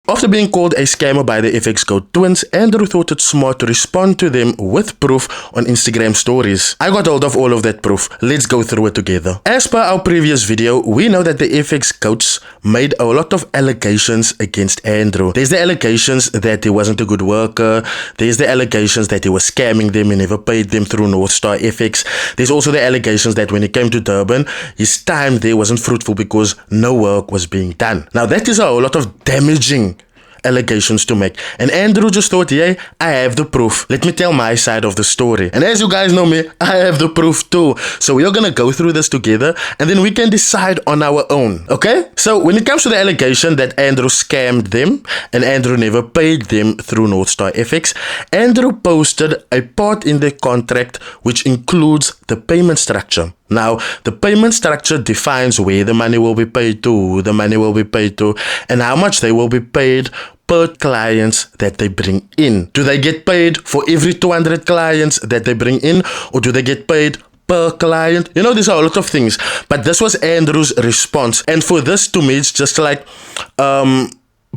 After being called a scammer by the Fxgoat twins, Andrew thought it smart to respond to them with proof on Instagram stories. I got hold of all of that proof. Let's go through it together. As per our previous video, we know that the Fxgoats made a lot of allegations against Andrew. There's the allegations that he wasn't a good worker. There's the allegations that he was scamming them, he never paid them through North Star FX. There's also the allegations that when he came to Durban, his time there wasn't fruitful because no work was being done. Now that is a whole lot of damaging allegations to make, and Andrew just thought, yeah, I have the proof, let me tell my side of the story. And as you guys know me, I have the proof too, so we're gonna go through this together and then we can decide on our own. Okay, so when it comes to the allegation that Andrew scammed them and Andrew never paid them through North Star FX, Andrew posted a part in the contract which includes the payment structure. Now, the payment structure defines where the money will be paid to, who the money will be paid to, and how much they will be paid per clients that they bring in. Do they get paid for every 200 clients that they bring in, or do they get paid per client? You know, there's a lot of things, but this was Andrew's response. And for this, to me, it's just like,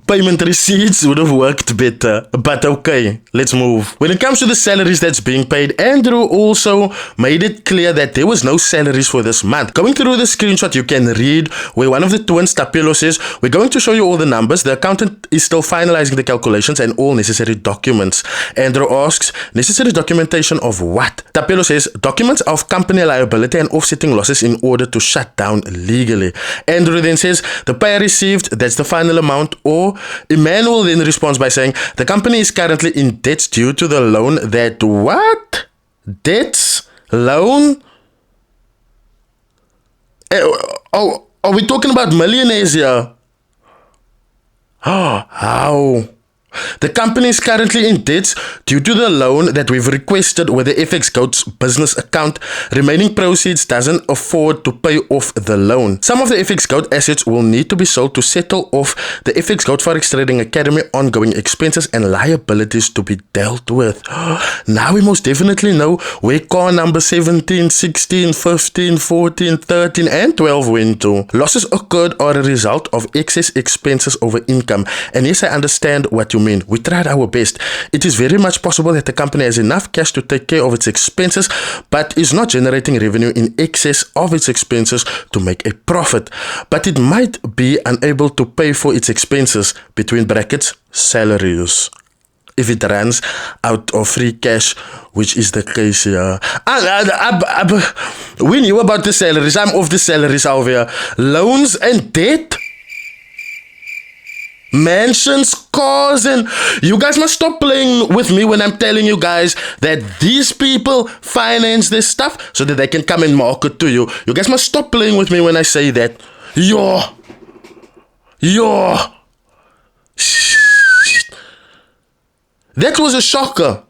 payment receipts would have worked better, but okay, let's move. When it comes to the salaries that's being paid, Andrew also made it clear that there was no salaries for this month. Going through the screenshot, you can read where one of the twins, Tapelo, says, we're going to show you all the numbers. The accountant is still finalizing the calculations and all necessary documents. Andrew asks, necessary documentation of what? Tapelo says, documents of company liability and offsetting losses in order to shut down legally. Andrew then says, the pay received, that's the final amount, or Emmanuel then responds by saying, the company is currently in debt due to the loan that what? Debts? Loan? Oh, are we talking about millionaires here? Oh, how? The company is currently in debt due to the loan that we've requested with the Fxgoat's business account. Remaining proceeds doesn't afford to pay off the loan. Some of the Fxgoat assets will need to be sold to settle off the Fxgoat Forex Trading Academy ongoing expenses and liabilities to be dealt with. Now we most definitely know where car number 17, 16, 15, 14, 13 and 12 went to. Losses occurred are a result of excess expenses over income. And yes, I understand what you mean. We tried our best. It is very much possible that the company has enough cash to take care of its expenses, but is not generating revenue in excess of its expenses to make a profit. But it might be unable to pay for its expenses, between brackets, salaries, if it runs out of free cash, which is the case here. We knew about the salaries. I'm off the salaries over here. Loans and debt? Mansions, cars, and you guys must stop playing with me when I'm telling you guys that these people finance this stuff so that they can come and market to you. You guys must stop playing with me when I say that. That was a shocker.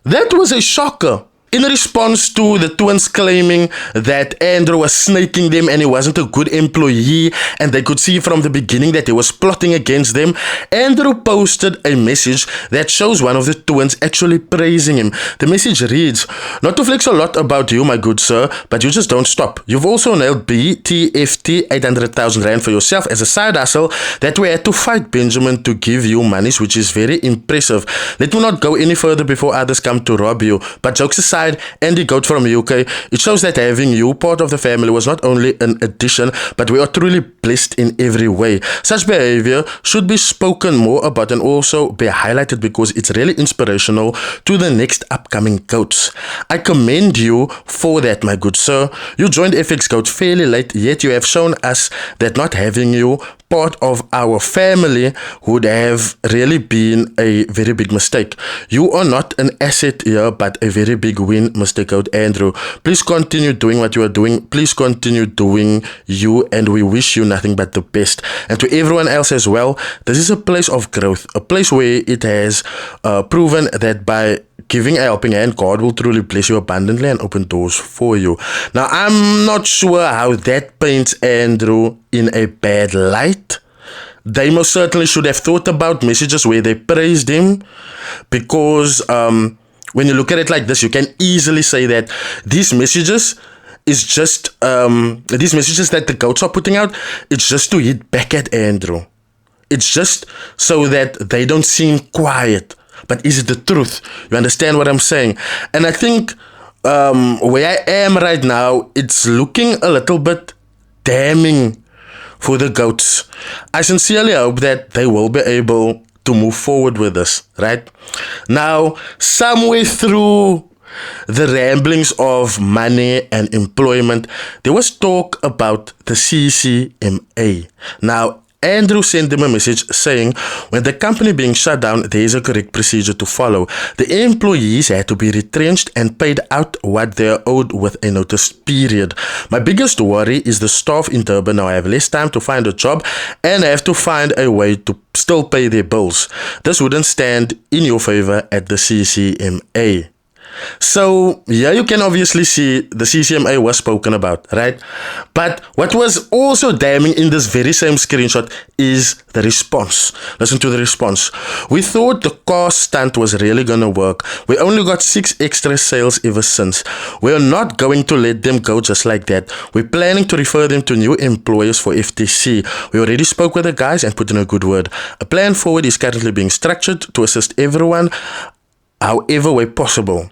That was a shocker. In response to the twins claiming that Andrew was snaking them and he wasn't a good employee and they could see from the beginning that he was plotting against them, Andrew posted a message that shows one of the twins actually praising him. The message reads, not to flex a lot about you, my good sir, but you just don't stop. You've also nailed BTFT 800,000 Rand for yourself as a side hustle that we had to fight Benjamin to give you monies, which is very impressive. Let me not go any further before others come to rob you, but jokes aside, Andy Goat from UK, it shows that having you part of the family was not only an addition, but we are truly blessed in every way. Such behavior should be spoken more about and also be highlighted because it's really inspirational to the next upcoming goats. I commend you for that, my good sir. You joined Fxgoat fairly late, yet you have shown us that not having you part of our family would have really been a very big mistake. You are not an asset here, but a very big win, Mr. Goat Andrew. Please continue doing what you are doing. Please continue doing you, and we wish you nothing but the best. And to everyone else as well, this is a place of growth, a place where it has proven that by giving a helping hand, God will truly bless you abundantly and open doors for you. Now, I'm not sure how that paints Andrew in a bad light. They most certainly should have thought about messages where they praised him, because when you look at it like this, you can easily say that these messages is just these messages that the goats are putting out, it's just to hit back at Andrew. It's just so that they don't seem quiet. But is it the truth? You understand what I'm saying? And I think where I am right now, it's looking a little bit damning for the goats. I sincerely hope that they will be able to move forward with this, right? Now, somewhere through the ramblings of money and employment, there was talk about the CCMA. Now, Andrew sent them a message saying when the company being shut down, there is a correct procedure to follow. The employees had to be retrenched and paid out what they are owed with a notice period. My biggest worry is the staff in Durban now have less time to find a job and have to find a way to still pay their bills. This wouldn't stand in your favor at the CCMA. So, yeah, you can obviously see the CCMA was spoken about, right? But what was also damning in this very same screenshot is the response. Listen to the response. We thought the car stunt was really gonna work. We only got 6 extra sales ever since. We're not going to let them go just like that. We're planning to refer them to new employers for FTC. We already spoke with the guys and put in a good word. A plan forward is currently being structured to assist everyone however way possible.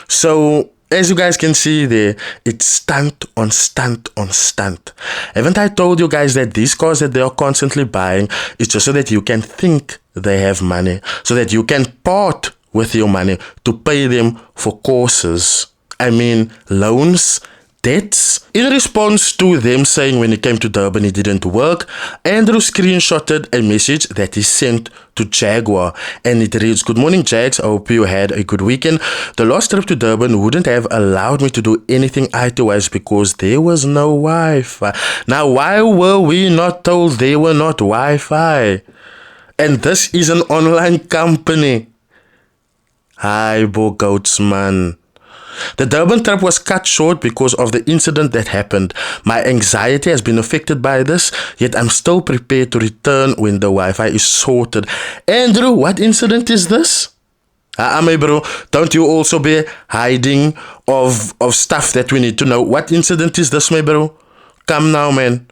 So, as you guys can see there, it's stunt on stunt on stunt. Haven't I told you guys that these cars that they are constantly buying is just so that you can think they have money, so that you can part with your money to pay them for courses? I mean, loans, debts. In response to them saying when he came to Durban it didn't work, Andrew screenshotted a message that he sent to Jaguar, and it reads, "Good morning, Jags. I hope you had a good weekend. The last trip to Durban wouldn't have allowed me to do anything IT-wise because there was no Wi-Fi." Now, why were we not told there were not Wi-Fi? And this is an online company. Hi, goats, man. The Durban trip was cut short because of the incident that happened. My anxiety has been affected by this, yet I'm still prepared to return when the Wi-Fi is sorted. Andrew, what incident is this? My bro, don't you also be hiding of stuff that we need to know? What incident is this, my bro? Come now, man.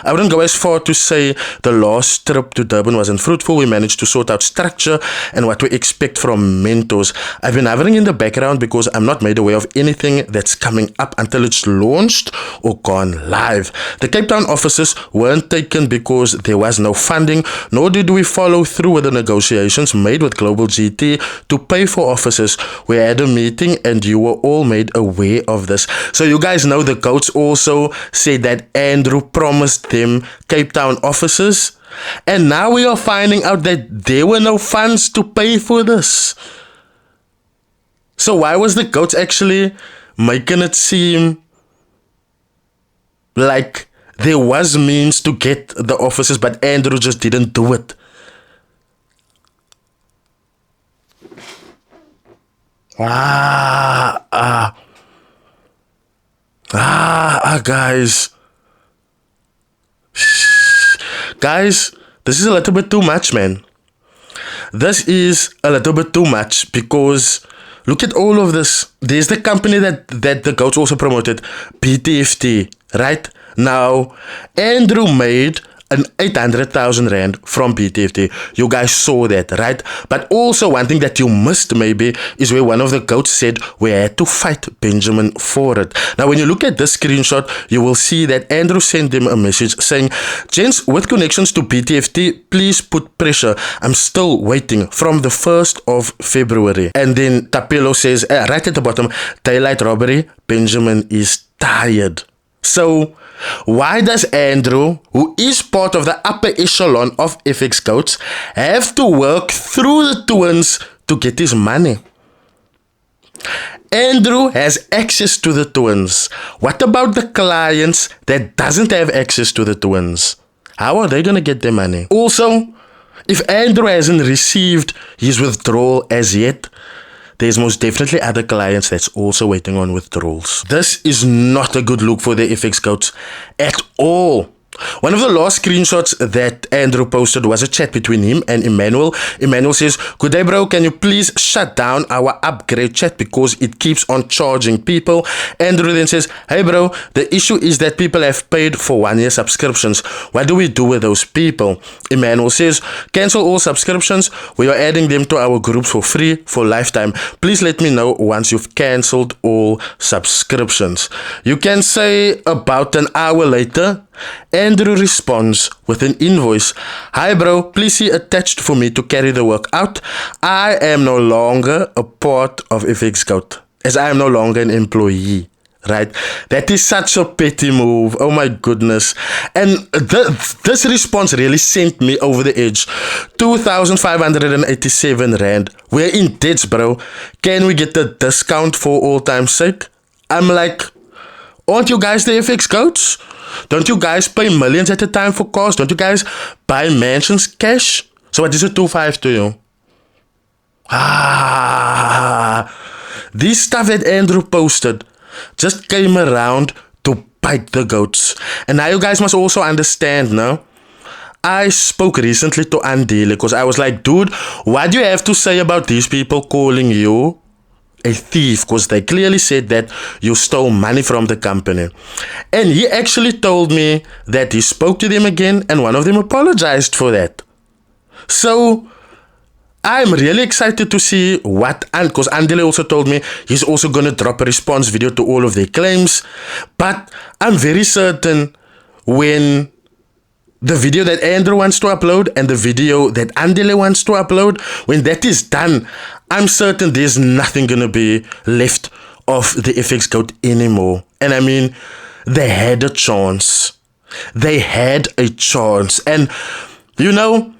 I wouldn't go as far to say the last trip to Durban wasn't fruitful. We managed to sort out structure and what we expect from mentors. I've been hovering in the background because I'm not made aware of anything that's coming up until it's launched or gone live. The Cape Town offices weren't taken because there was no funding, nor did we follow through with the negotiations made with Global GT to pay for offices. We had a meeting and you were all made aware of this. So you guys know the goats also said that Andrew promised them Cape Town offices, and now we are finding out that there were no funds to pay for this. So why was the goats actually making it seem like there was means to get the offices, but Andrew just didn't do it? Guys. Guys, this is a little bit too much, man. This is a little bit too much because look at all of this. There's the company that the goats also promoted, BTFT, right? Now, Andrew made an 800,000 rand from BTFT. You guys saw that, right? But also one thing that you missed maybe is where one of the goats said we had to fight Benjamin for it. Now when you look at this screenshot, you will see that Andrew sent them a message saying, "Gents, with connections to BTFT, please put pressure. I'm still waiting from the 1st of February. And then Tapelo says, right at the bottom, "Daylight robbery, Benjamin is tired." So why does Andrew, who is part of the upper echelon of Fxgoat, have to work through the twins to get his money? Andrew has access to the twins. What about the clients that doesn't have access to the twins? How are they going to get their money? Also, if Andrew hasn't received his withdrawal as yet, there's most definitely other clients that's also waiting on withdrawals. This is not a good look for the Fxgoats at all. One of the last screenshots that Andrew posted was a chat between him and Emmanuel. Emmanuel says, "Good day, bro. Can you please shut down our upgrade chat because it keeps on charging people?" Andrew then says, "Hey, bro, the issue is that people have paid for 1-year subscriptions. What do we do with those people?" Emmanuel says, "Cancel all subscriptions. We are adding them to our groups for free for lifetime. Please let me know once you've cancelled all subscriptions." You can say about an hour later, Andrew responds with an invoice. "Hi bro, please see attached for me to carry the work out. I am no longer a part of Fxgoat, as I am no longer an employee." Right? That is such a petty move. Oh my goodness. And this response really sent me over the edge. 2,587 rand. We're in debts, bro. Can we get the discount for all time's sake? I'm like, aren't you guys the Fxgoats? Don't you guys pay millions at a time for cars? Don't you guys buy mansions cash? So what is a 2.5 to you? This stuff that Andrew posted just came around to bite the goats. And now you guys must also understand, no? I spoke recently to Andile because I was like, dude, what do you have to say about these people calling you a thief? Because they clearly said that you stole money from the company. And he actually told me that he spoke to them again and one of them apologized for that. So I'm really excited to see what, and because Andile also told me he's also going to drop a response video to all of their claims. But I'm very certain when the video that Andrew wants to upload and the video that Andile wants to upload, when that is done, I'm certain there's nothing going to be left of the Fxgoat anymore. And I mean, they had a chance. They had a chance. And, you know,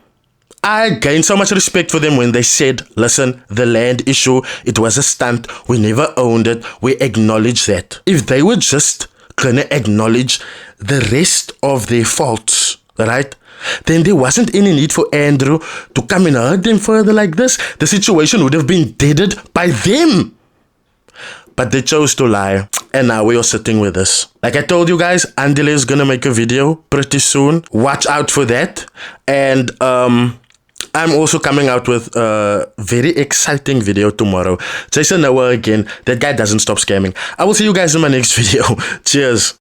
I gained so much respect for them when they said, listen, the land issue, it was a stunt. We never owned it. We acknowledge that. If they were just going to acknowledge the rest of their faults, right, then there wasn't any need for Andrew to come and hurt them further like this. The situation would have been deaded by them. But they chose to lie, and now we are sitting with this. Like I told you guys, Andile is gonna make a video pretty soon. Watch out for that. And I'm also coming out with a very exciting video tomorrow. Jason Noah again. That guy doesn't stop scamming. I will see you guys in my next video. Cheers.